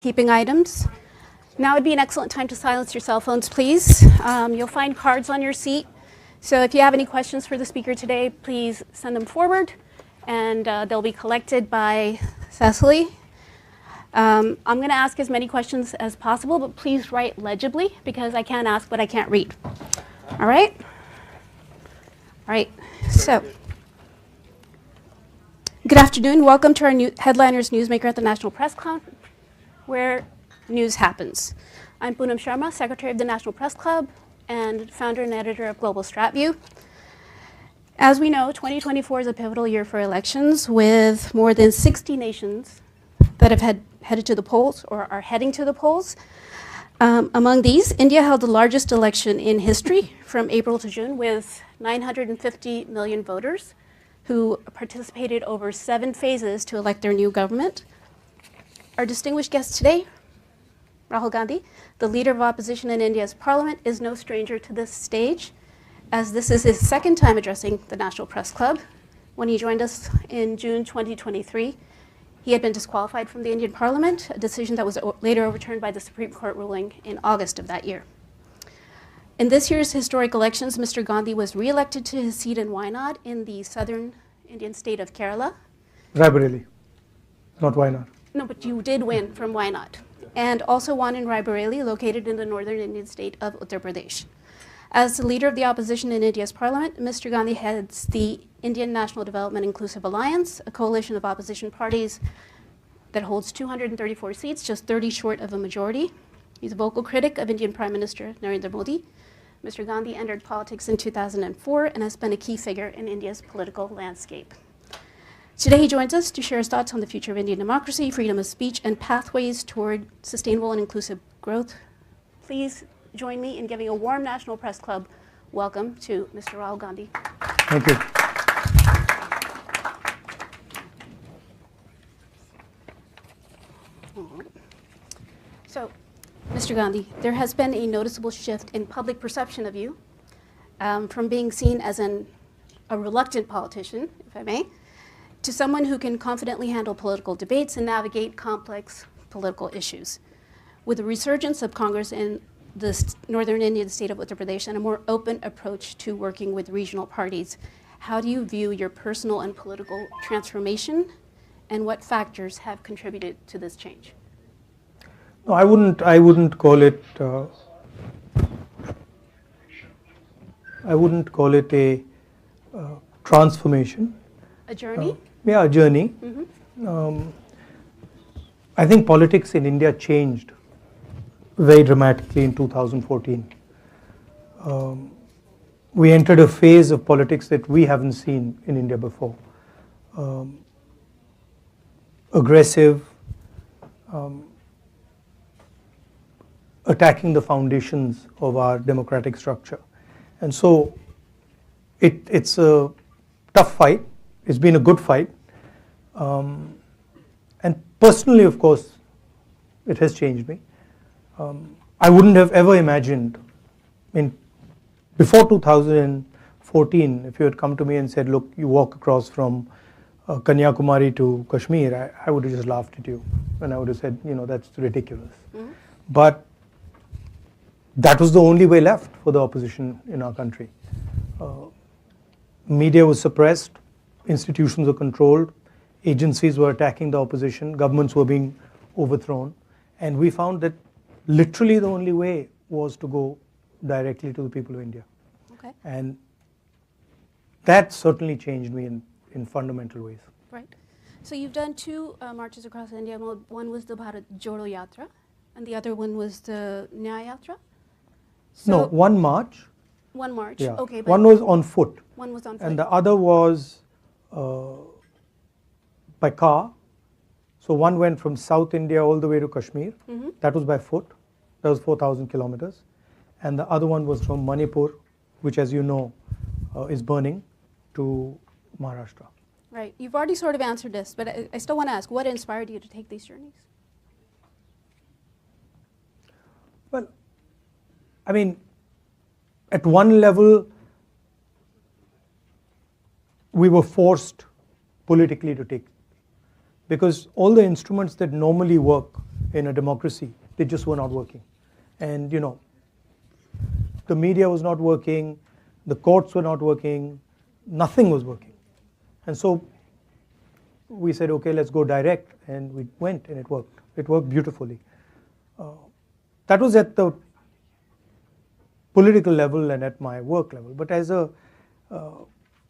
Keeping items. Now would be an excellent time to silence your cell phones, please. You'll find cards on your seat. So if you have any questions for the speaker today, please send them forward, and they'll be collected by Cecily. I'm going to ask as many questions as possible, but please write legibly, because I can't ask what I can't read. All right? All right. So, good afternoon. Welcome to our Headliners Newsmaker at the National Press Club, where news happens. I'm Poonam Sharma, Secretary of the National Press Club and founder and editor of Global StratView. As we know, 2024 is a pivotal year for elections, with more than 60 nations that have headed to the polls or are heading to the polls. Among these, India held the largest election in history from April to June, with 950 million voters who participated over 7 phases to elect their new government. Our distinguished guest today, Rahul Gandhi, the leader of opposition in India's parliament, is no stranger to this stage, as this is his second time addressing the National Press Club. When he joined us in June 2023, he had been disqualified from the Indian parliament, a decision that was later overturned by the Supreme Court ruling in August of that year. In this year's historic elections, Mr. Gandhi was re-elected to his seat in Wayanad in the southern Indian state of Kerala. Raebareli, not Wayanad. No, but you did win from Wayanad, and also won in Raebareli, located in the northern Indian state of Uttar Pradesh. As the leader of the opposition in India's parliament, Mr. Gandhi heads the Indian National Development Inclusive Alliance, a coalition of opposition parties that holds 234 seats, just 30 short of a majority. He's a vocal critic of Indian Prime Minister Narendra Modi. Mr. Gandhi entered politics in 2004 and has been a key figure in India's political landscape. Today, he joins us to share his thoughts on the future of Indian democracy, freedom of speech, and pathways toward sustainable and inclusive growth. Please join me in giving a warm National Press Club welcome to Mr. Rahul Gandhi. Thank you. So, Mr. Gandhi, there has been a noticeable shift in public perception of you, from being seen as a reluctant politician, if I may, to someone who can confidently handle political debates and navigate complex political issues. With a resurgence of Congress in the northern Indian state of Uttar Pradesh and a more open approach to working with regional parties, how do you view your personal and political transformation, and what factors have contributed to this change? No, I wouldn't call it. I wouldn't call it a transformation. A journey? Yeah, a journey. Mm-hmm. I think politics in India changed very dramatically in 2014. We entered a phase of politics that we haven't seen in India before. Aggressive, attacking the foundations of our democratic structure. And so it's a tough fight. It's been a good fight. And personally, of course, it has changed me. I wouldn't have ever imagined, before 2014, if you had come to me and said, look, you walk across from Kanyakumari to Kashmir, I would have just laughed at you. And I would have said, that's ridiculous. Mm-hmm. But that was the only way left for the opposition in our country. Media was suppressed, institutions were controlled, agencies were attacking the opposition, governments were being overthrown, and we found that literally the only way was to go directly to the people of India. Okay. And that certainly changed me in fundamental ways. Right. So you've done 2 marches across India. One was the Bharat Jodo Yatra, and the other one was the Nyaya Yatra? So No, one march. One march, Yeah. okay. One was on foot. One was on foot. And the other was by car. So one went from South India all the way to Kashmir. Mm-hmm. That was by foot. That was 4,000 kilometers. And the other one was from Manipur, which, as you know, is burning, to Maharashtra. Right. You've already sort of answered this, but I still want to ask, what inspired you to take these journeys? Well, at one level, we were forced politically to take, because all the instruments that normally work in a democracy, they just were not working. And you know, the media was not working, the courts were not working, nothing was working. And so we said, okay, let's go direct, and we went, and it worked. It worked beautifully. That was at the political level and at my work level. But as a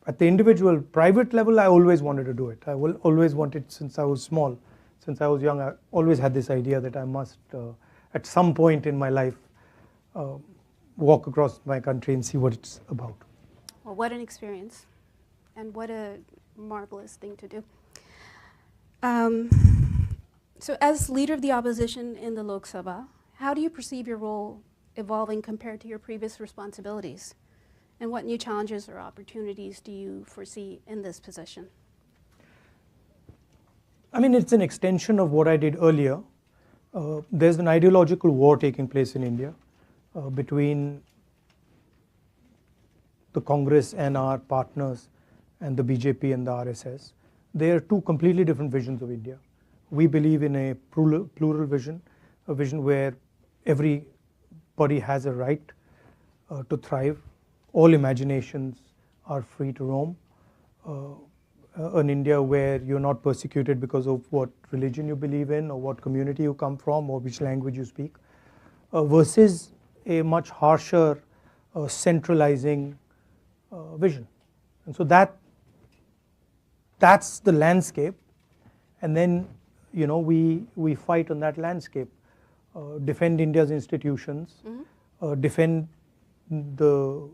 at the individual private level, I always wanted to do it. I will always wanted, since I was small, since I was young, I always had this idea that I must, at some point in my life, walk across my country and see what it's about. Well, what an experience, and what a marvelous thing to do. So as leader of the opposition in the Lok Sabha, how do you perceive your role evolving compared to your previous responsibilities? And what new challenges or opportunities do you foresee in this position? I mean, it's an extension of what I did earlier. There's an ideological war taking place in India between the Congress and our partners and the BJP and the RSS. They are two completely different visions of India. We believe in a plural vision, a vision where everybody has a right to thrive. All imaginations are free to roam. An India where you're not persecuted because of what religion you believe in, or what community you come from, or which language you speak, versus a much harsher, centralizing vision. And so that's the landscape. And then, you know, we fight on that landscape, defend India's institutions, defend the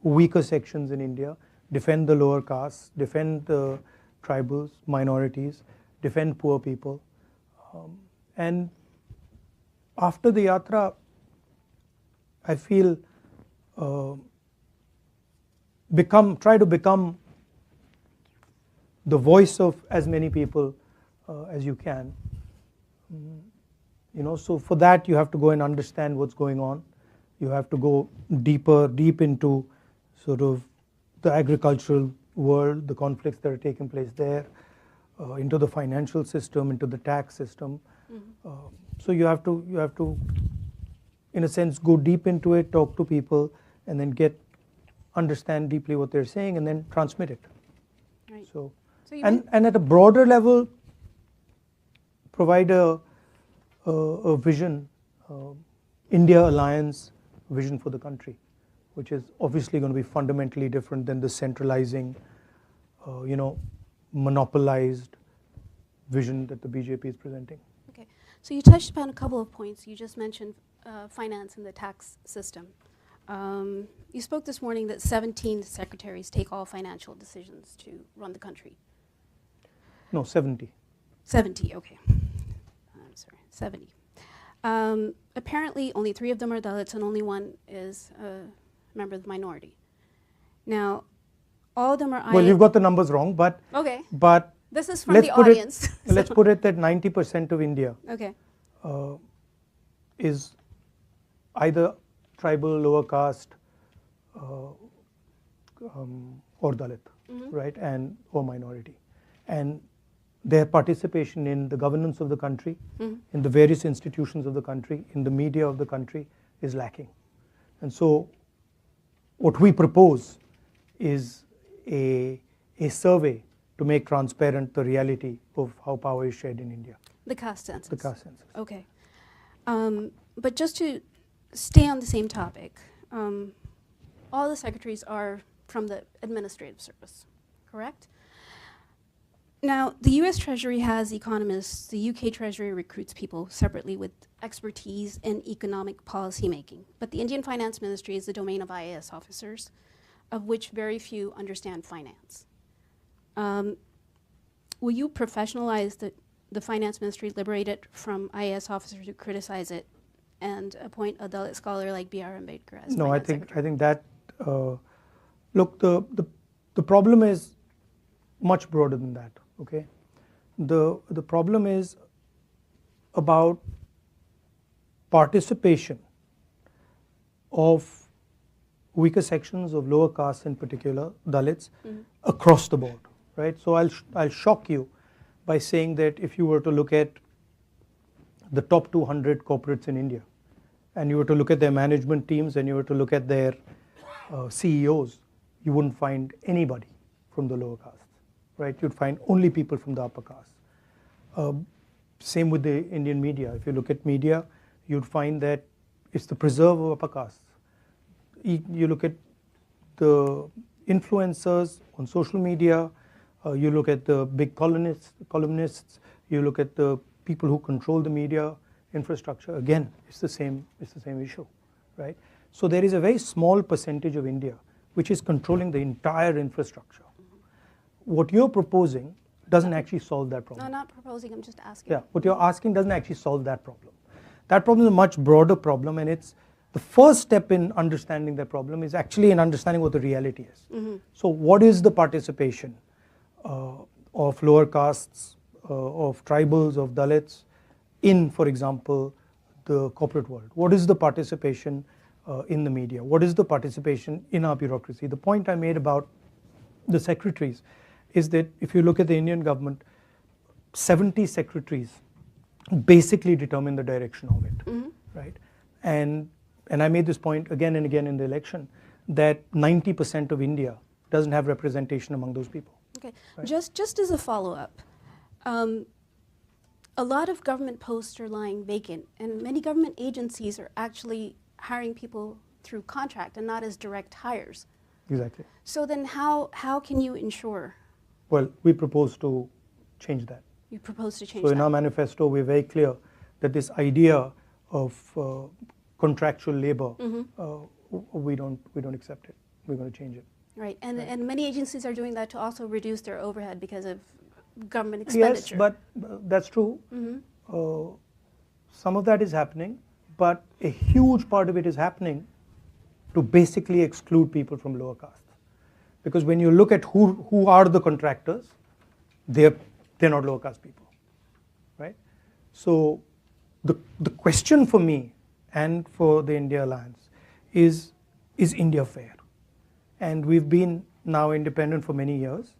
weaker sections in India, defend the lower castes, defend the tribals, minorities, defend poor people. And after the yatra, I feel try to become the voice of as many people as you can. You know, so for that you have to go and understand what's going on. You have to go deep into sort of the agricultural world, the conflicts that are taking place there, into the financial system, into the tax system. So you have to, in a sense, go deep into it, talk to people, and then understand deeply what they're saying, and then transmit it. Right. So and at a broader level, provide a vision, India Alliance vision for the country, which is obviously going to be fundamentally different than the centralizing, you know, monopolized vision that the BJP is presenting. Okay, so you touched upon a couple of points. You just mentioned finance and the tax system. You spoke this morning that 17 secretaries take all financial decisions to run the country. No, 70. 70, okay. I'm sorry, 70. Apparently, only 3 of them are Dalits, and only 1 is a member of the minority. Now, all of them are. Well, you've got the numbers wrong, but okay. But this is from the audience. Let's put it that 90% of India okay. is either tribal, lower caste, or Dalit, right, or minority, and their participation in the governance of the country, in the various institutions of the country, in the media of the country is lacking. And so what we propose is a survey to make transparent the reality of how power is shared in India. The caste census. The caste census. Okay. But just to stay on the same topic, all the secretaries are from the administrative service, correct? Now, the US Treasury has economists, the UK Treasury recruits people separately with expertise in economic policy making. But the Indian Finance Ministry is the domain of IAS officers, of which very few understand finance. Will you professionalize the Finance Ministry, liberate it from IAS officers who criticize it, and appoint a Dalit scholar like B.R. Ambedkar as No, I Finance think Secretary? that, look, the problem is much broader than that. Okay, the problem is about participation of weaker sections of lower castes, in particular Dalits, across the board, right? So I'll shock you by saying that if you were to look at the top 200 corporates in India, and you were to look at their management teams and you were to look at their CEOs, you wouldn't find anybody from the lower castes, right? You'd find only people from the upper castes. Same with the Indian media. If you look at media, you'd find that it's the preserve of upper castes. You look at the influencers on social media, you look at the big columnists, you look at the people who control the media infrastructure. Again, it's the same issue, right? So there is a very small percentage of India which is controlling the entire infrastructure. What you're proposing doesn't actually solve that problem. No, not proposing, I'm just asking. Yeah, what you're asking doesn't actually solve that problem. That problem is a much broader problem, and it's the first step in understanding that problem is actually in understanding what the reality is. So what is the participation of lower castes, of tribals, of Dalits in, for example, the corporate world? What is the participation in the media? What is the participation in our bureaucracy? The point I made about the secretaries is that if you look at the Indian government, 70 secretaries basically determine the direction of it, right? And I made this point again and again in the election that 90% of India doesn't have representation among those people. Okay, right? just as a follow-up, a lot of government posts are lying vacant, and many government agencies are actually hiring people through contract and not as direct hires. Exactly. So then how can you ensure? Well, we propose to change that. You propose to change So in that? our manifesto, we're very clear that this idea of contractual labor, we don't accept it. We're going to change it. Right, and many agencies are doing that to also reduce their overhead because of government expenditure. Yes, but that's true. Some of that is happening, but a huge part of it is happening to basically exclude people from lower castes. Because when you look at who are the contractors, they're not lower caste people, right? So the question for me and for the India Alliance is India fair? And we've been now independent for many years.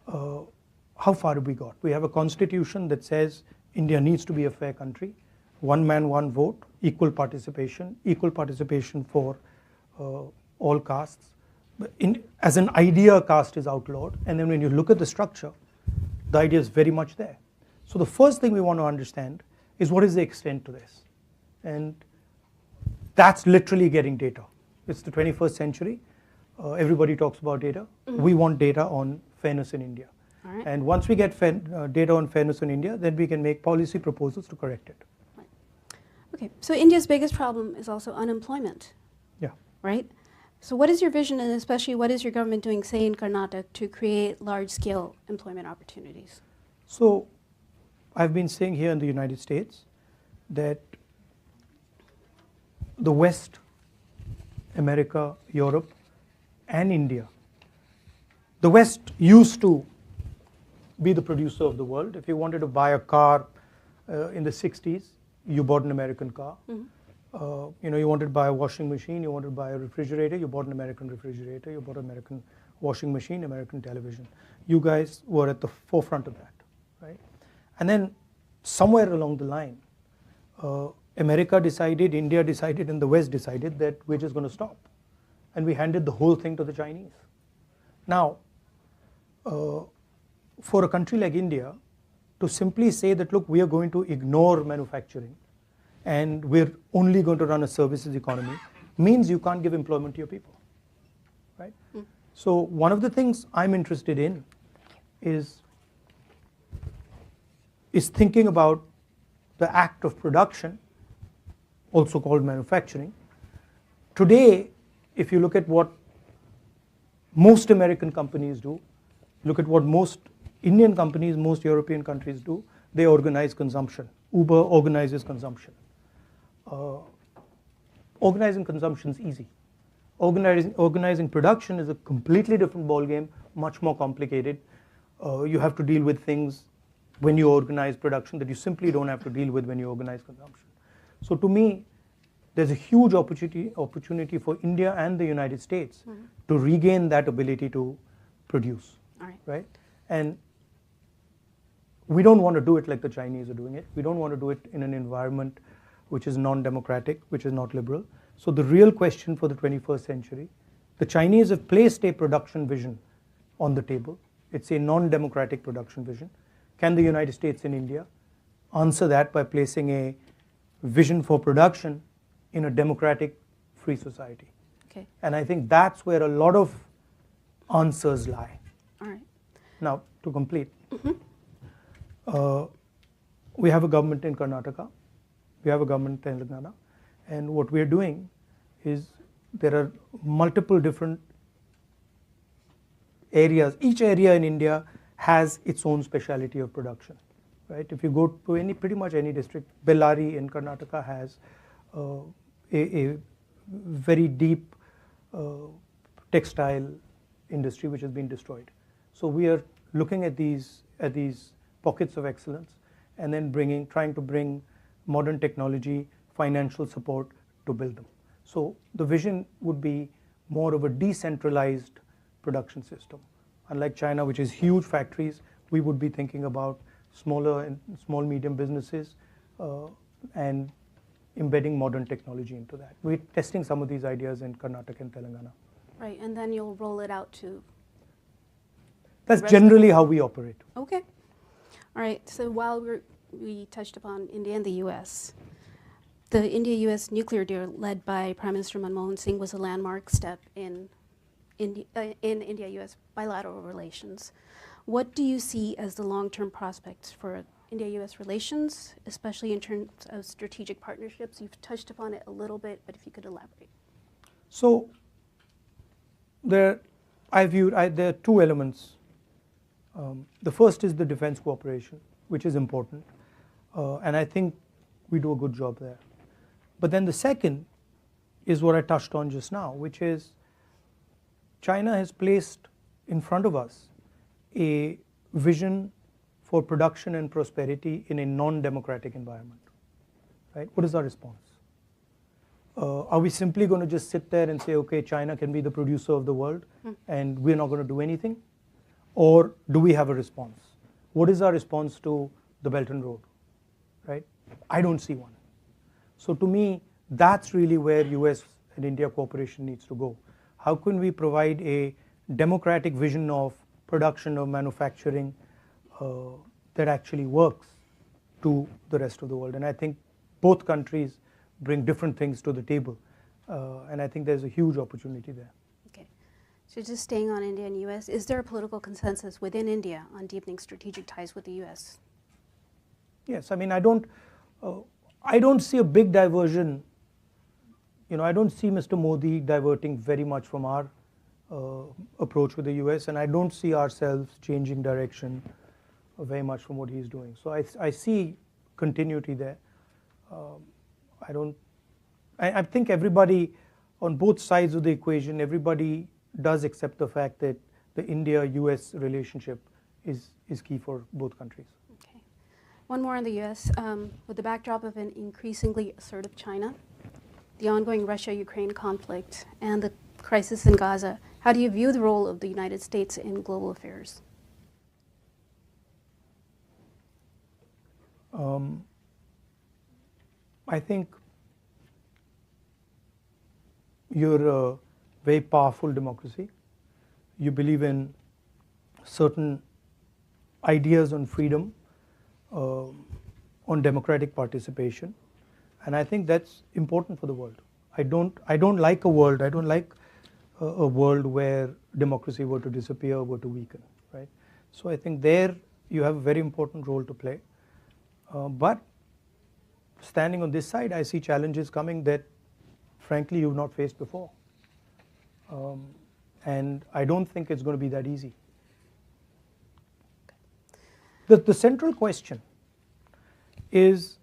How far have we got? We have a constitution that says India needs to be a fair country. One man, one vote, equal participation for all castes. As an idea, caste is outlawed. And then when you look at the structure, the idea is very much there. So the first thing we want to understand is what is the extent to this? And that's literally getting data. It's the 21st century. Everybody talks about data. We want data on fairness in India. All right. And once we get data on fairness in India, then we can make policy proposals to correct it. Right. Okay, so India's biggest problem is also unemployment, Yeah. right? So what is your vision, and especially what is your government doing, say in Karnataka, to create large-scale employment opportunities? So I've been saying here in the United States that the West, America, Europe, and India, the West used to be the producer of the world. If you wanted to buy a car in the 60s, you bought an American car. You wanted to buy a washing machine, you wanted to buy a refrigerator, you bought an American refrigerator, you bought an American washing machine, American television. You guys were at the forefront of that, right? And then somewhere along the line, America decided, India decided, and the West decided that we're just going to stop. And we handed the whole thing to the Chinese. Now, for a country like India, to simply say that, look, we are going to ignore manufacturing and we're only going to run a services economy means you can't give employment to your people, right? So one of the things I'm interested in is thinking about the act of production, also called manufacturing. Today, if you look at what most American companies do, look at what most Indian companies, most European countries do, they organize consumption. Uber organizes consumption. Organizing consumption is easy. Organizing production is a completely different ballgame, much more complicated. You have to deal with things when you organize production that you simply don't have to deal with when you organize consumption. So to me, there's a huge opportunity for India and the United States to regain that ability to produce, All right. right? And we don't want to do it like the Chinese are doing it. We don't want to do it in an environment which is non-democratic, which is not liberal. So the real question for the 21st century, the Chinese have placed a production vision on the table. It's a non-democratic production vision. Can the United States and India answer that by placing a vision for production in a democratic, free society? Okay. And I think that's where a lot of answers lie. All right. Now, to complete, we have a government in Karnataka, we have a government in Telangana, and what we are doing is there are multiple different areas. Each area in India has its own speciality of production, right? If you go to pretty much any district, Bellary in Karnataka has a very deep textile industry which has been destroyed. So we are looking at these pockets of excellence and then trying to bring modern technology, financial support to build them. So the vision would be more of a decentralized production system. Unlike China, which is huge factories, we would be thinking about smaller and small medium businesses and embedding modern technology into that. We're testing some of these ideas in Karnataka and Telangana. Right, and then you'll roll it out to... That's generally how we operate. Okay. All right, so while we touched upon India and the US, the India-US nuclear deal led by Prime Minister Manmohan Singh was a landmark step in India-US bilateral relations. What do you see as the long-term prospects for India-US relations, especially in terms of strategic partnerships? You've touched upon it a little bit, but if you could elaborate. So there are two elements. The first is the defense cooperation, which is important, and I think we do a good job there. But then the second is what I touched on just now, which is China has placed in front of us a vision for production and prosperity in a non-democratic environment. Right? What is our response? Are we simply going to just sit there and say, okay, China can be the producer of the world and we're not going to do anything? Or do we have a response? What is our response to the Belt and Road? Right? I don't see one. So to me, that's really where US and India cooperation needs to go. How can we provide a democratic vision of production or manufacturing that actually works to the rest of the world? And I think both countries bring different things to the table. And I think there's a huge opportunity there. Okay. So just staying on India and US, is there a political consensus within India on deepening strategic ties with the US? Yes, I mean, I don't see a big diversion. You know, I don't see Mr. Modi diverting very much from our approach with the US, and I don't see ourselves changing direction very much from what he's doing. So I see continuity there. I think everybody on both sides of the equation, everybody does accept the fact that the India-US relationship is key for both countries. Okay. One more on the US. With the backdrop of an increasingly assertive China, the ongoing Russia-Ukraine conflict, and the crisis in Gaza, how do you view the role of the United States in global affairs? I think you're a very powerful democracy. You believe in certain ideas on freedom, on democratic participation, and I think that's important for the world. I don't like a world where democracy were to disappear, were to weaken, right? So I think there you have a very important role to play. But standing on this side, I see challenges coming that, frankly, you've not faced before. And I don't think it's going to be that easy. The central question is,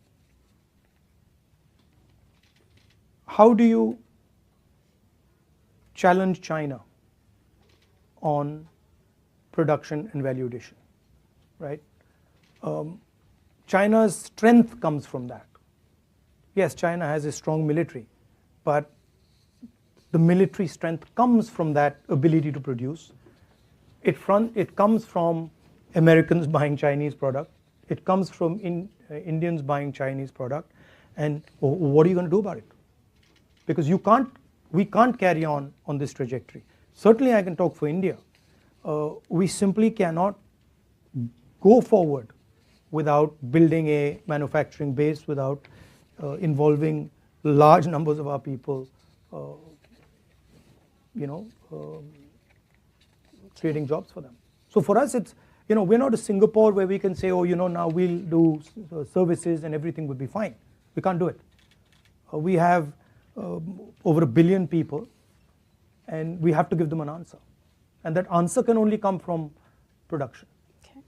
how do you challenge China on production and value addition, right? China's strength comes from that. Yes, China has a strong military, but the military strength comes from that ability to produce. It comes from Americans buying Chinese product. It comes from Indians buying Chinese product, and what are you going to do about it? Because we can't carry on this trajectory. Certainly I can talk for India. We simply cannot go forward without building a manufacturing base, without involving large numbers of our people, creating jobs for them. So for us, it's, we're not a Singapore where we can say, oh, now we'll do services and everything will be fine. We can't do it. We have over 1 billion people, and we have to give them an answer. And that answer can only come from production. Okay.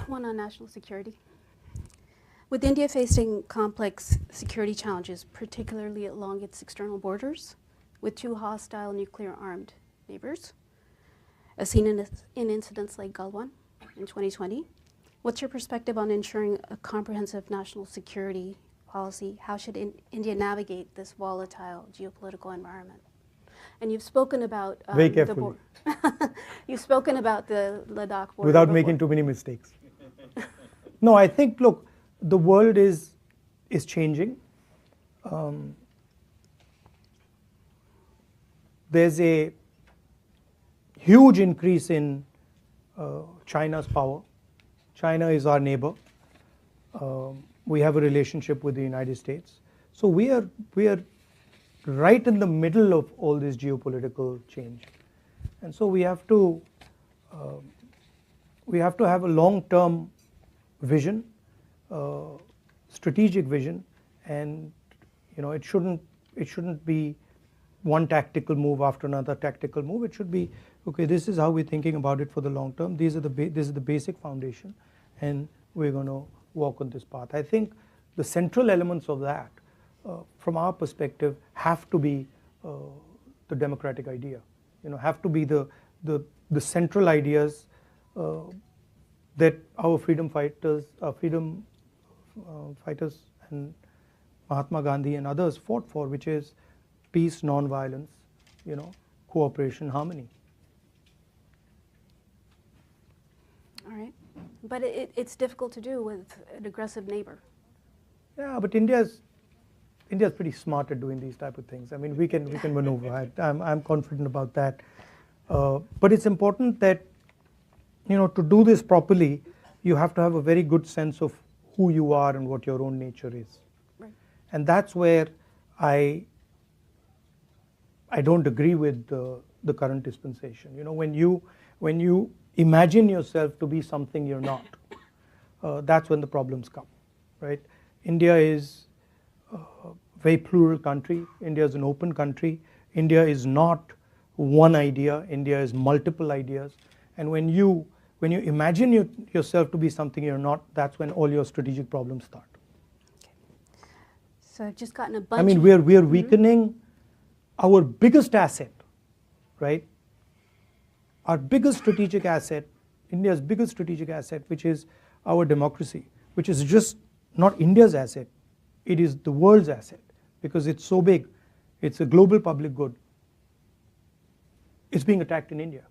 One on national security. With India facing complex security challenges, particularly along its external borders, with 2 hostile nuclear-armed neighbors, as seen in incidents like Galwan in 2020, what's your perspective on ensuring a comprehensive national security policy? How should India navigate this volatile geopolitical environment? And you've spoken about very carefully. You've spoken about the Ladakh border without before. making too many mistakes. No, I think, look, the world is changing. There's a huge increase in China's power. China is our neighbor. We have a relationship with the United States. So we are right in the middle of all this geopolitical change. And so we have to have a long-term vision, strategic vision, and it shouldn't be one tactical move after another tactical move. It should be, okay, this is how we're thinking about it for the long term. This is the basic foundation, and we're going to walk on this path. I think the central elements of that, from our perspective, have to be the democratic idea. Have to be the central ideas that our freedom fighters and Mahatma Gandhi and others fought for, which is peace, non-violence, cooperation, harmony. All right, but it's difficult to do with an aggressive neighbor. Yeah, but India's pretty smart at doing these type of things. I mean, we can maneuver. I'm confident about that. But it's important that to do this properly, you have to have a very good sense of who you are and what your own nature is. Right. And that's where I don't agree with the current dispensation. When you imagine yourself to be something you're not, that's when the problems come, right? India is a very plural country. India is an open country. India is not one idea. India is multiple ideas. And when you imagine yourself to be something you're not, that's when all your strategic problems start. Okay. So I've just gotten a bunch. I mean, we are weakening our biggest asset, right? Our biggest strategic asset, India's biggest strategic asset, which is our democracy, which is just not India's asset, it is the world's asset, because it's so big, it's a global public good. It's being attacked in India,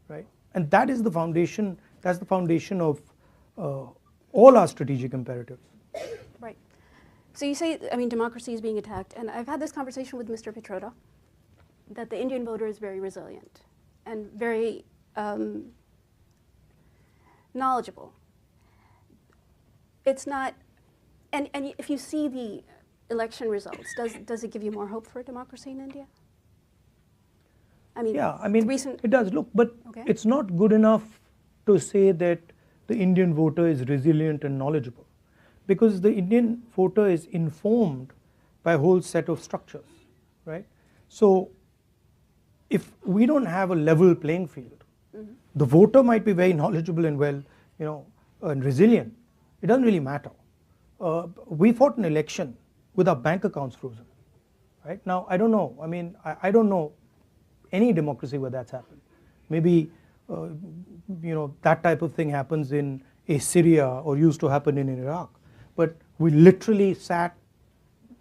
right? And that is the foundation, that's the foundation of all our strategic imperatives. Right. So you say, democracy is being attacked, and I've had this conversation with Mr. Pitroda, that the Indian voter is very resilient and very knowledgeable. It's not, and if you see the election results, does it give you more hope for democracy in India? Yeah, it does. Look, but okay. It's not good enough to say that the Indian voter is resilient and knowledgeable, because the Indian voter is informed by a whole set of structures, right? So if we don't have a level playing field, the voter might be very knowledgeable and and resilient. It doesn't really matter. We fought an election with our bank accounts frozen, right? Now, I don't know. I don't know any democracy where that's happened. Maybe, that type of thing happens in Syria or used to happen in Iraq. But we literally sat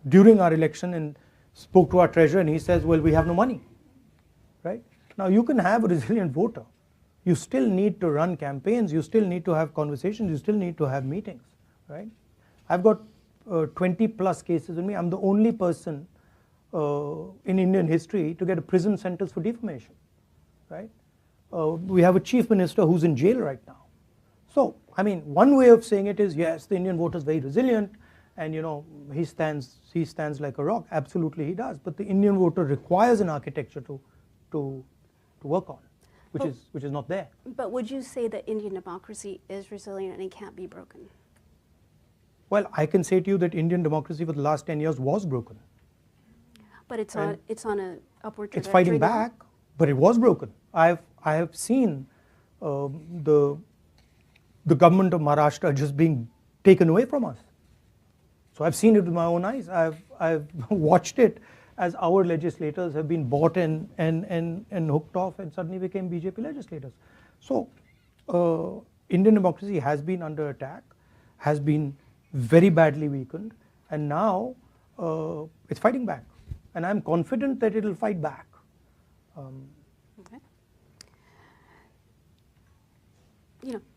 during our election and spoke to our treasurer, and he says, well, we have no money, right? Now, you can have a resilient voter. you still need to run campaigns, you still need to have conversations, you still need to have meetings, right? I've got 20 plus cases with me. I'm the only person in Indian history to get a prison sentence for defamation, right? We have a chief minister who's in jail right now. So, I mean, one way of saying it is, yes, the Indian voter is very resilient, and he stands like a rock. Absolutely, he does. But the Indian voter requires an architecture to work on, which is not there. But would you say that Indian democracy is resilient and it can't be broken? Well, I can say to you that Indian democracy for the last 10 years was broken. But it's on a upward trajectory. It's fighting back, but it was broken. I have seen the government of Maharashtra just being taken away from us. So I've seen it with my own eyes. I've watched it as our legislators have been bought and hooked off and suddenly became BJP legislators. So Indian democracy has been under attack, has been very badly weakened, and now it's fighting back. And I'm confident that it'll fight back. Okay.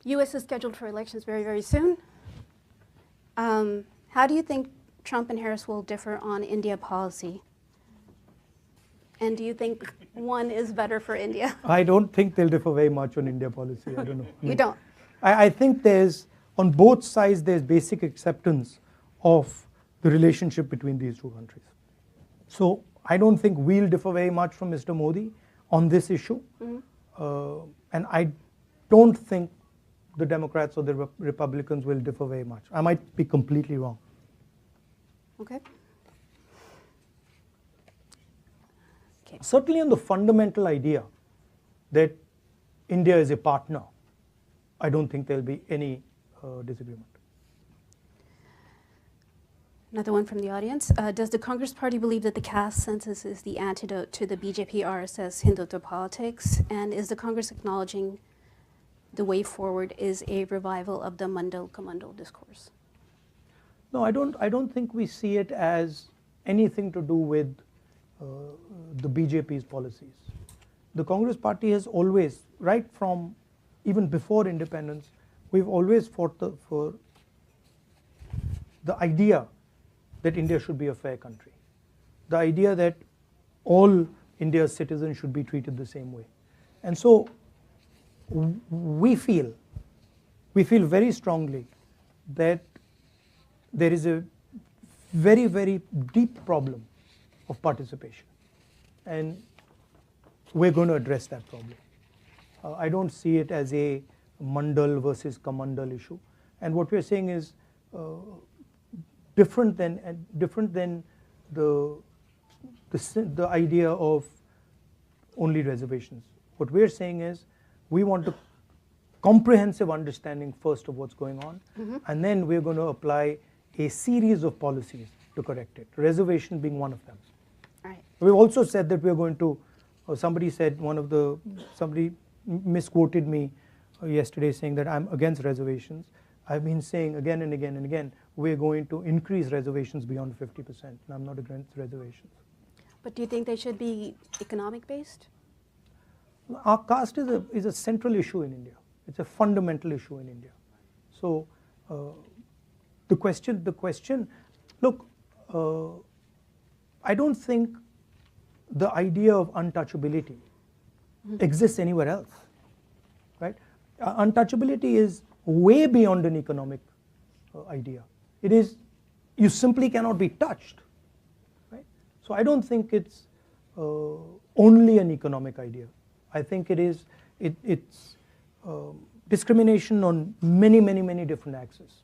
U.S. is scheduled for elections very, very soon. How do you think Trump and Harris will differ on India policy? And do you think one is better for India? I don't think they'll differ very much on India policy. I don't know. You don't? I think on both sides, there's basic acceptance of the relationship between these two countries. So I don't think we'll differ very much from Mr. Modi on this issue. And I don't think the Democrats or the Republicans will differ very much. I might be completely wrong. Okay. Certainly on the fundamental idea that India is a partner, I don't think there'll be any disagreement. Another one from the audience. Does the Congress Party believe that the caste census is the antidote to the BJP RSS Hindutva politics? And is the Congress acknowledging the way forward is a revival of the Mandal Kamandal discourse? No, I don't think we see it as anything to do with the BJP's policies. The Congress Party has always, right from even before independence, we've always fought for the idea that India should be a fair country. The idea that all India's citizens should be treated the same way. And so we feel very strongly that there is a very, very deep problem of participation. And we're going to address that problem. I don't see it as a Mandal versus Kamandal issue. And what we're saying is different than the idea of only reservations. What we're saying is we want a comprehensive understanding first of what's going on, and then we're going to apply a series of policies to correct it, reservation being one of them. Right. We've also said that we're going to, somebody misquoted me yesterday saying that I'm against reservations. I've been saying again and again and again, we're going to increase reservations beyond 50%, and I'm not against reservations. But do you think they should be economic based? Our caste is a central issue in India. It's a fundamental issue in India. So the question, look, I don't think the idea of untouchability exists anywhere else, right? Untouchability is way beyond an economic idea. It is, you simply cannot be touched, right? So I don't think it's only an economic idea. I think it's discrimination on many, many, many different axes.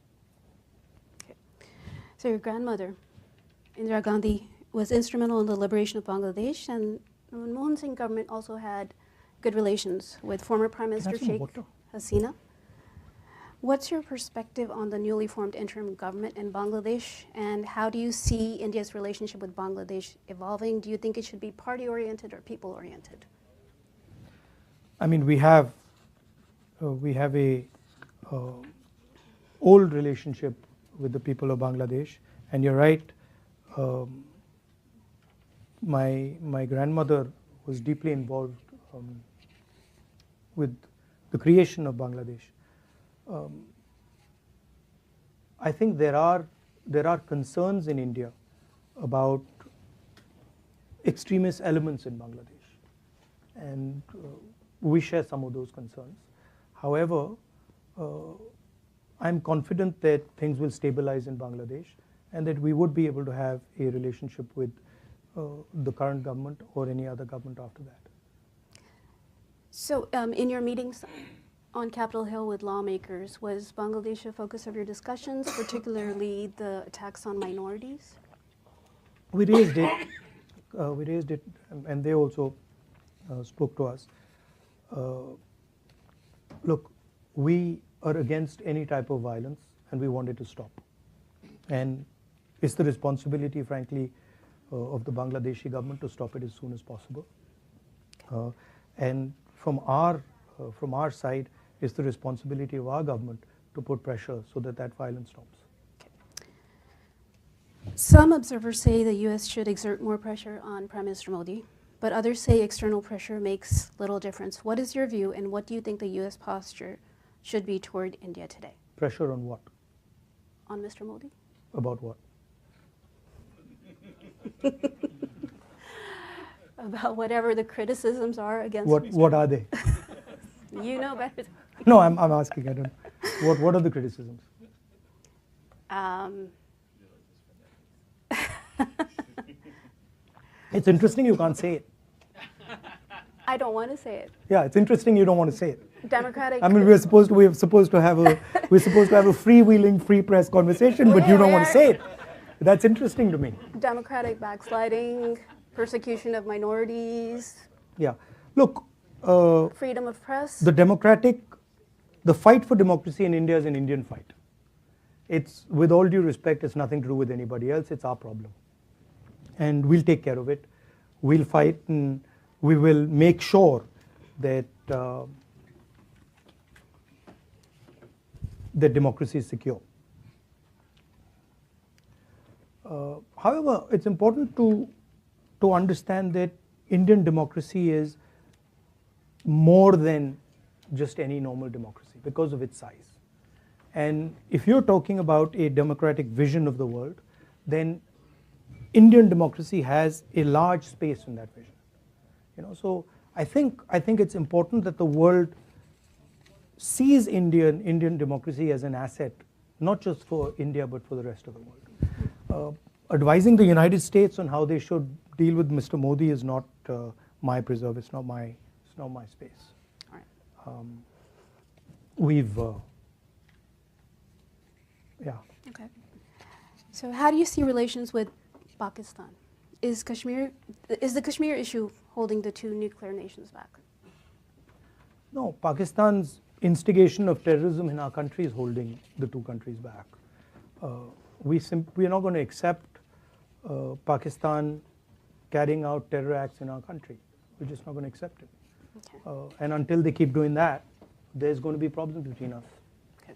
Okay. So your grandmother, Indira Gandhi, was instrumental in the liberation of Bangladesh, and the Manmohan Singh government also had good relations with former Prime Minister Sheikh Hasina. What's your perspective on the newly formed interim government in Bangladesh, and how do you see India's relationship with Bangladesh evolving? Do you think it should be party-oriented or people-oriented? I mean, we have a old relationship with the people of Bangladesh, and you're right. My grandmother was deeply involved with the creation of Bangladesh, I think there are concerns in India about extremist elements in Bangladesh, and we share some of those concerns. However, I'm confident that things will stabilize in Bangladesh and that we would be able to have a relationship with the current government or any other government after that. So in your meetings on Capitol Hill with lawmakers, was Bangladesh a focus of your discussions, particularly the attacks on minorities? We raised it, and they also spoke to us. Look, we are against any type of violence, and we want it to stop. And it's the responsibility, frankly, of the Bangladeshi government to stop it as soon as possible. And from our side, it's the responsibility of our government to put pressure so that that violence stops. Some observers say the U.S. should exert more pressure on Prime Minister Modi, but others say external pressure makes little difference. What is your view, and what do you think the U.S. posture should be toward India today? Pressure on what? On Mr. Modi? About what? About whatever the criticisms are against What? Mr. What are they? You know better. No, I'm asking. I don't. What are the criticisms? It's interesting you can't say it. I don't want to say it. Yeah, it's interesting you don't want to say it. Democratic. I mean, we're supposed to have a freewheeling, free press conversation, but you don't want to say it. That's interesting to me. Democratic backsliding, persecution of minorities. Yeah, look. Freedom of press. The fight for democracy in India is an Indian fight. It's, with all due respect, it's nothing to do with anybody else. It's our problem, and we'll take care of it. We'll fight, and we will make sure that that democracy is secure. However, it's important to understand that Indian democracy is more than just any normal democracy because of its size. And if you're talking about a democratic vision of the world, then Indian democracy has a large space in that vision. So I think it's important that the world sees Indian democracy as an asset, not just for India but for the rest of the world. Advising the United States on how they should deal with Mr. Modi is not my preserve. It's not my space. All right. Yeah. Okay. So how do you see relations with Pakistan? Is the Kashmir issue holding the two nuclear nations back? No, Pakistan's instigation of terrorism in our country is holding the two countries back. We are not going to accept Pakistan carrying out terror acts in our country. We're just not going to accept it. Okay. And until they keep doing that, there's going to be problems between us. Okay.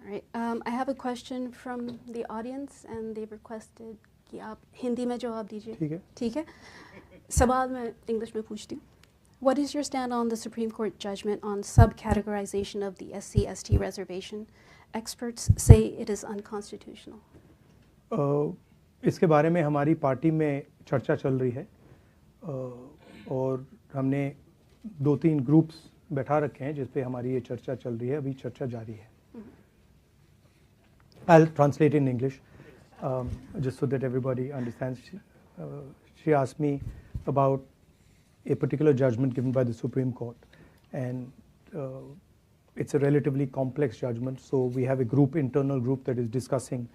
All right. I have a question from the audience, and they've requested कि आप हिंदी में जवाब दीजिए. ठीक है. ठीक है. सवाल मैं इंग्लिश में पूछती हूँ. What is your stand on the Supreme Court judgment on subcategorization of the SC/ST reservation? Experts say it is unconstitutional. इसके बारे में हमारी पार्टी में चर्चा चल रही है और हमने 2-3 ग्रुप्स बैठा रखे हैं जिस पे हमारी ये चर्चा चल रही है. अभी चर्चा जारी है. I'll translate in English just so that everybody understands. She asked me about a particular judgment given by the Supreme Court, and it's a relatively complex judgment, so we have a internal group that is discussing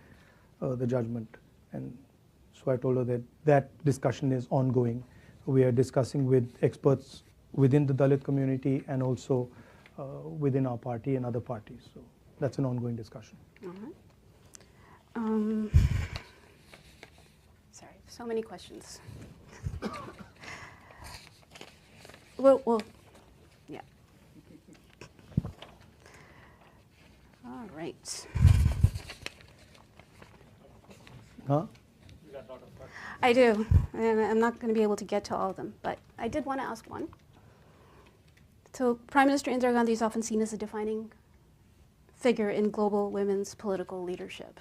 the judgment, and so I told her that discussion is ongoing. We are discussing with experts within the Dalit community and also within our party and other parties, so that's an ongoing discussion. Sorry, so many questions. Well, yeah. All right. Huh? I do, and I'm not going to be able to get to all of them, but I did want to ask one. So Prime Minister Indira Gandhi is often seen as a defining figure in global women's political leadership,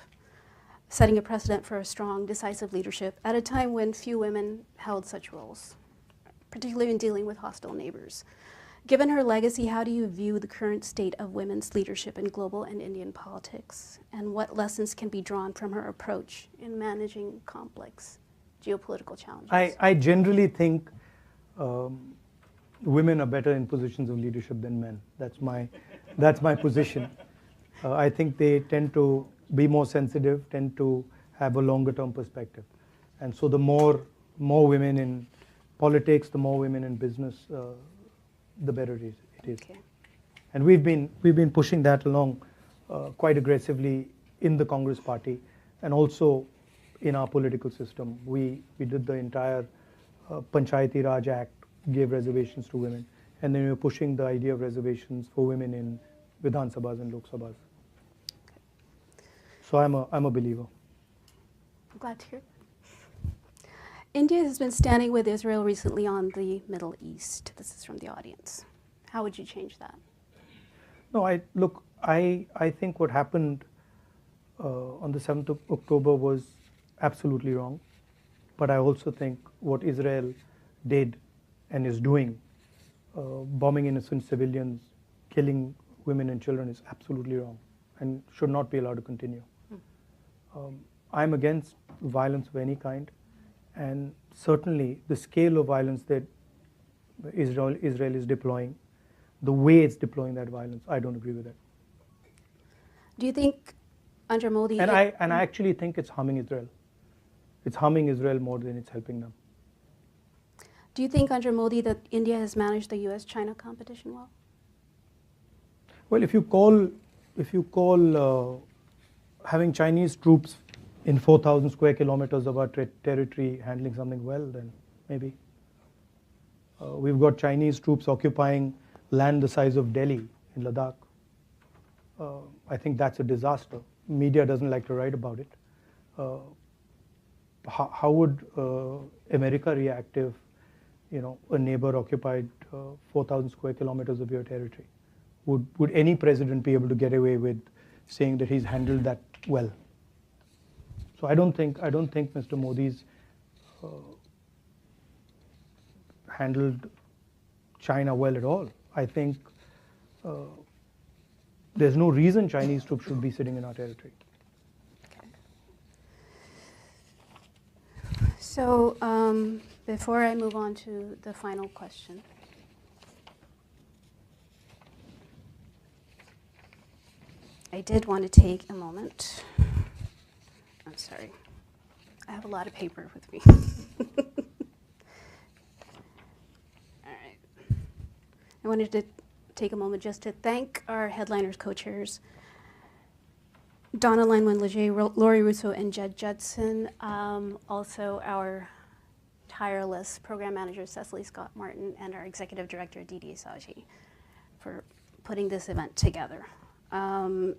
setting a precedent for a strong, decisive leadership at a time when few women held such roles, particularly in dealing with hostile neighbors. Given her legacy, how do you view the current state of women's leadership in global and Indian politics? And what lessons can be drawn from her approach in managing complex geopolitical challenges? I generally think women are better in positions of leadership than men. That's my position. I think they tend to be more sensitive, tend to have a longer term perspective. And so the more women in politics, the more women in business, the better it is. Okay. And we've been pushing that along quite aggressively in the Congress Party and also in our political system. We did the entire Panchayati Raj Act, gave reservations to women, and then we were pushing the idea of reservations for women in Vidhan Sabhas and Lok Sabhas. So I'm a believer. I'm glad to hear. India has been standing with Israel recently on the Middle East. This is from the audience. How would you change that? No, I think what happened on the 7th of October was absolutely wrong. But I also think what Israel did and is doing, bombing innocent civilians, killing women and children, is absolutely wrong and should not be allowed to continue. I'm against violence of any kind. And certainly the scale of violence that Israel is deploying, the way it's deploying that violence, I don't agree with that. Do you think under Modi... And I actually think it's harming Israel. It's harming Israel more than it's helping them. Do you think under Modi that India has managed the US-China competition well? Well, if you call having Chinese troops in 4,000 square kilometers of our territory handling something well, then maybe. We've got Chinese troops occupying land the size of Delhi in Ladakh. I think that's a disaster. Media doesn't like to write about it. How would America react if, a neighbor occupied 4,000 square kilometers of your territory? Would any president be able to get away with saying that he's handled that well? So I don't think Mr. Modi's handled China well at all. I think there's no reason Chinese troops should be sitting in our territory. Okay. So before I move on to the final question, I did want to take a moment. I'm sorry. I have a lot of paper with me. All right. I wanted to take a moment just to thank our headliners, co-chairs, Donna Lanwin-Leger, Laurie Russo, and Jed Judson. Also our tireless program manager, Cecily Scott Martin, and our executive director, Didi Asaji, for putting this event together. And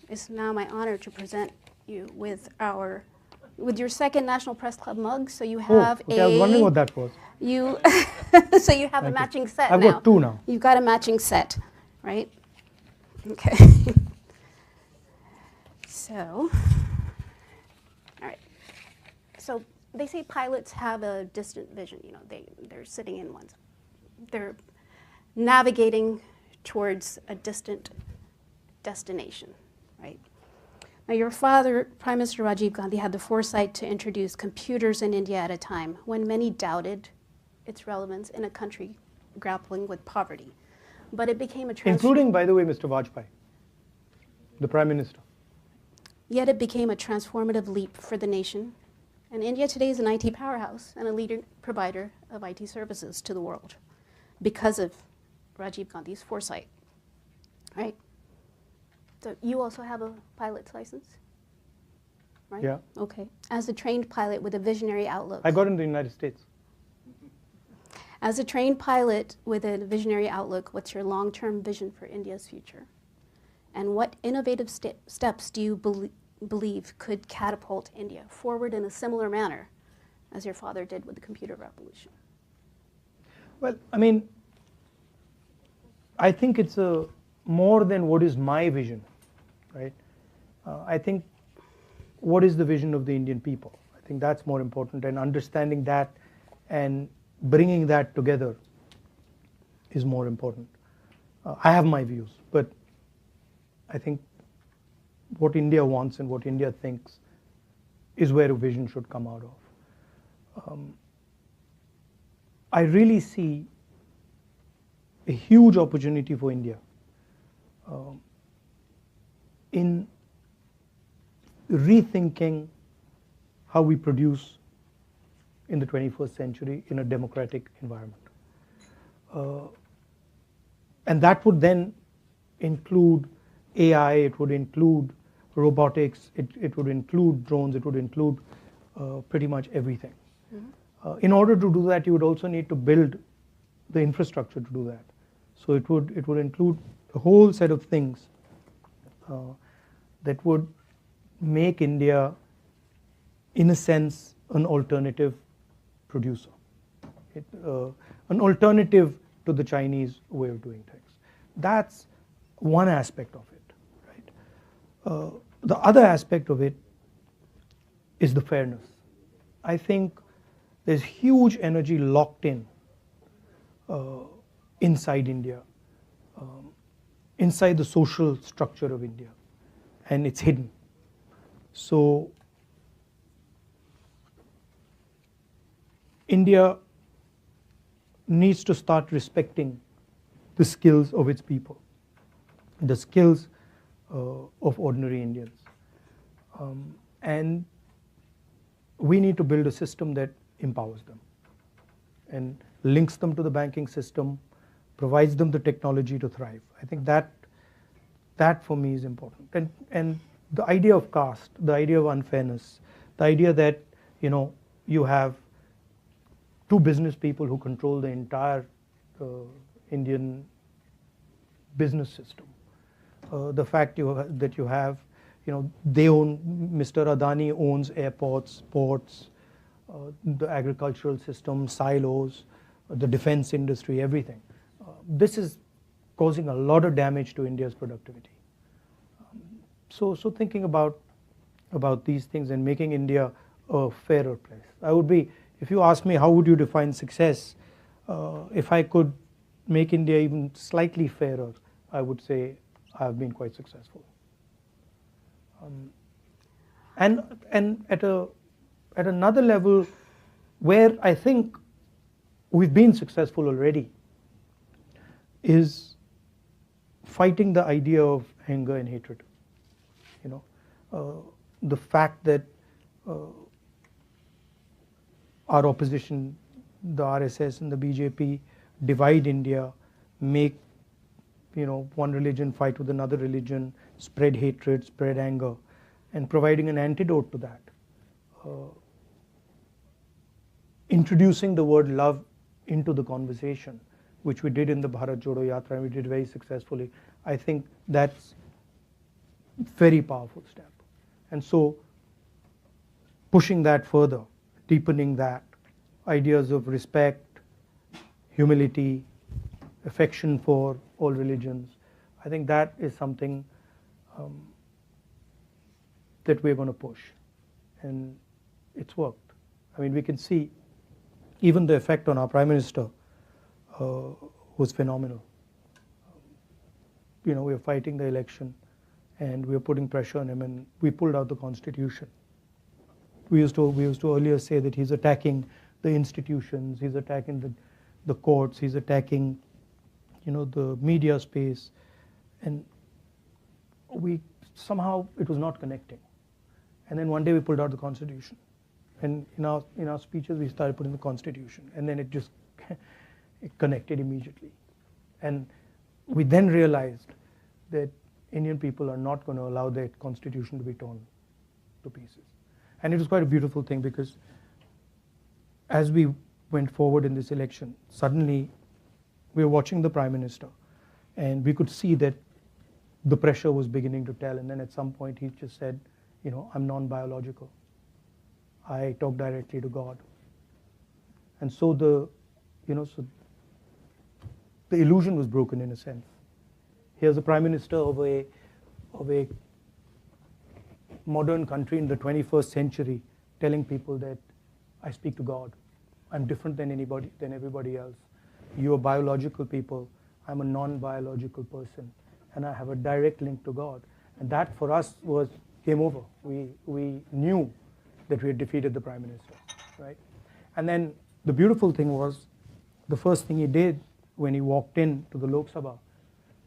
it's now my honor to present you with your second National Press Club mug. So you have I was wondering what that was. So you have a matching set I've now. got 2 now. You've got a matching set, right? Okay. So, all right. So they say pilots have a distant vision. They're sitting in ones. They're navigating towards a distant destination, right? Now, your father, Prime Minister Rajiv Gandhi, had the foresight to introduce computers in India at a time when many doubted its relevance in a country grappling with poverty. But it became including, by the way, Mr. Vajpayee, the Prime Minister. Yet it became a transformative leap for the nation. And India today is an IT powerhouse and a leading provider of IT services to the world because of Rajiv Gandhi's foresight, right? So you also have a pilot's license, right? Yeah. Okay. As a trained pilot with a visionary outlook. I got in the United States. As a trained pilot with a visionary outlook, what's your long-term vision for India's future? And what innovative steps do you believe could catapult India forward in a similar manner as your father did with the computer revolution? Well, I mean, I think it's more than what is my vision, right? I think what is the vision of the Indian people? I think that's more important, and understanding that and bringing that together is more important. I have my views, but I think what India wants and what India thinks is where a vision should come out of. I really see a huge opportunity for India in rethinking how we produce in the 21st century in a democratic environment. And that would then include AI, it would include robotics, it would include drones, it would include pretty much everything. Mm-hmm. In order to do that, you would also need to build the infrastructure to do that. So it would include a whole set of things that would make India, in a sense, an alternative producer, an alternative to the Chinese way of doing things. That's one aspect of it, right? The other aspect of it is the fairness. I think there's huge energy locked in inside India, inside the social structure of India, and it's hidden. So India needs to start respecting the skills of its people, the skills of ordinary Indians. And we need to build a system that empowers them and links them to the banking system, provides them the technology to thrive. I think that for me is important. And the idea of caste, the idea of unfairness, the idea that you have two business people who control the entire Indian business system. The fact that you have, they own, Mr. Adani owns airports, ports, the agricultural system, silos, the defense industry, everything. This is causing a lot of damage to India's productivity. So thinking about these things and making India a fairer place. If you ask me how would you define success, if I could make India even slightly fairer, I would say I have been quite successful. And at another level, where I think we've been successful already, is fighting the idea of anger and hatred. The fact that our opposition, the RSS and the BJP, divide India, make one religion fight with another religion, spread hatred, spread anger, and providing an antidote to that. Introducing the word love into the conversation, which we did in the Bharat Jodo Yatra, and we did very successfully. I think that's a very powerful step. And so pushing that further, deepening that, ideas of respect, humility, affection for all religions, I think that is something that we're going to push. And it's worked. I mean, we can see even the effect on our Prime Minister was phenomenal. We are fighting the election and we are putting pressure on him, and we pulled out the Constitution. We used to earlier say that he's attacking the institutions, he's attacking the courts, he's attacking the media space, and somehow it was not connecting. And then one day we pulled out the Constitution, and in our speeches we started putting the Constitution, and then it just it connected immediately. And we then realized that Indian people are not going to allow their Constitution to be torn to pieces. And it was quite a beautiful thing, because as we went forward in this election, suddenly we were watching the Prime Minister, and we could see that the pressure was beginning to tell. And then at some point he just said, I'm non-biological. I talk directly to God. And so the illusion was broken in a sense. Here's the Prime Minister of a modern country in the 21st century telling people that I speak to God. I'm different than everybody else. You are biological people. I'm a non-biological person. And I have a direct link to God. And that for us was game over. We knew that we had defeated the Prime Minister, right? And then the beautiful thing was, the first thing he did when he walked in to the Lok Sabha,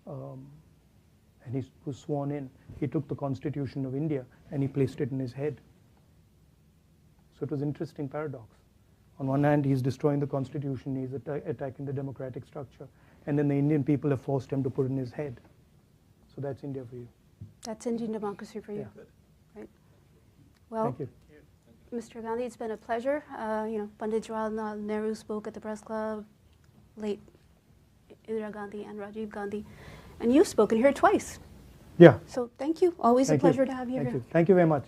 and he was sworn in, he took the Constitution of India and he placed it in his head. So it was an interesting paradox. On one hand, he's destroying the Constitution, he's attacking the democratic structure, and then the Indian people have forced him to put it in his head. So that's India for you. That's Indian democracy for you. Yeah. Right. Well, Thank you. Mr. Gandhi, it's been a pleasure. Pandit Jawaharlal Nehru spoke at the press club, late Indira Gandhi and Rajiv Gandhi, and you've spoken here twice. Yeah. So thank you. Always Thank a pleasure you. to have you Thank here. you. Thank you very much.